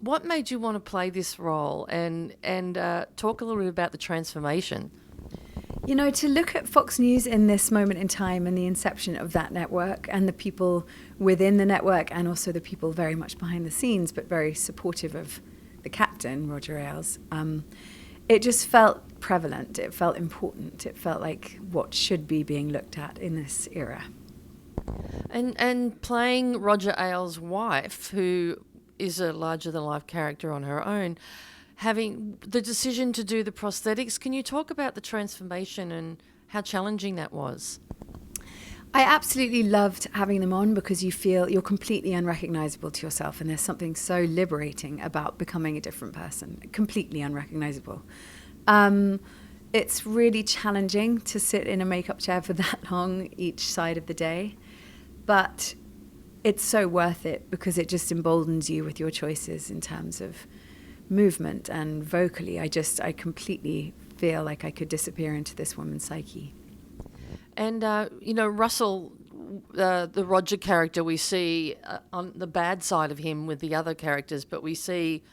What made you want to play this role, and talk a little bit about the transformation? You know, to look at Fox News in this moment in time and the inception of that network and the people within the network and also the people very much behind the scenes but very supportive of the captain, Roger Ailes, it just felt prevalent. It felt important. It felt like what should be being looked at in this era. And playing Roger Ailes' wife, who is a larger-than-life character on her own, having the decision to do the prosthetics, can you talk about the transformation and how challenging that was? I absolutely loved having them on because you feel you're completely unrecognizable to yourself, and there's something so liberating about becoming a different person, completely unrecognizable. It's really challenging to sit in a makeup chair for that long each side of the day, but it's so worth it because it just emboldens you with your choices in terms of movement and vocally. I completely feel like I could disappear into this woman's psyche. And, Russell, the Roger character, we see on the bad side of him with the other characters, but we see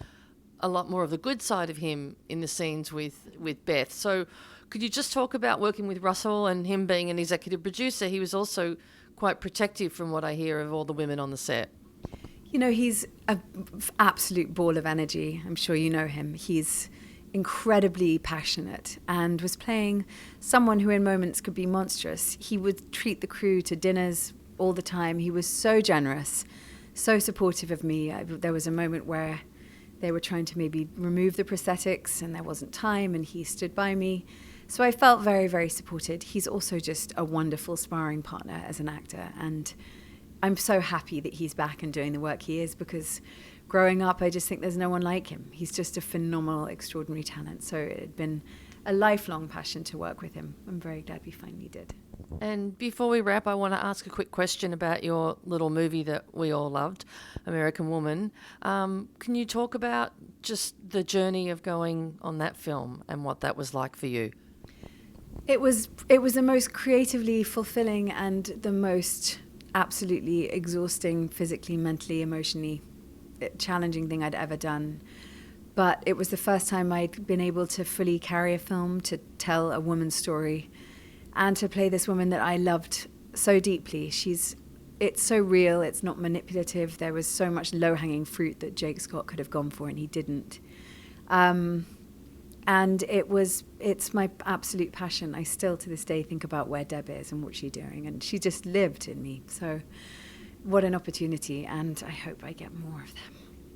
a lot more of the good side of him in the scenes with Beth. So could you just talk about working with Russell and him being an executive producer? He was also quite protective, from what I hear, of all the women on the set. You know, he's an absolute ball of energy. I'm sure you know him. He's incredibly passionate and was playing someone who in moments could be monstrous. He would treat the crew to dinners all the time. He was so generous, so supportive of me. There was a moment where they were trying to maybe remove the prosthetics and there wasn't time, and he stood by me. So I felt very, very supported. He's also just a wonderful sparring partner as an actor, and I'm so happy that he's back and doing the work he is, because growing up, I just think there's no one like him. He's just a phenomenal, extraordinary talent. So it had been a lifelong passion to work with him. I'm very glad we finally did. And before we wrap, I want to ask a quick question about your little movie that we all loved, American Woman. Can you talk about just the journey of going on that film and what that was like for you? It was the most creatively fulfilling and the most absolutely exhausting, physically, mentally, emotionally challenging thing I'd ever done. But it was the first time I'd been able to fully carry a film, to tell a woman's story, and to play this woman that I loved so deeply. It's so real, it's not manipulative. There was so much low-hanging fruit that Jake Scott could have gone for, and he didn't. And it's my absolute passion. I still to this day think about where Deb is and what she's doing, and she just lived in me. So what an opportunity, and I hope I get more of them.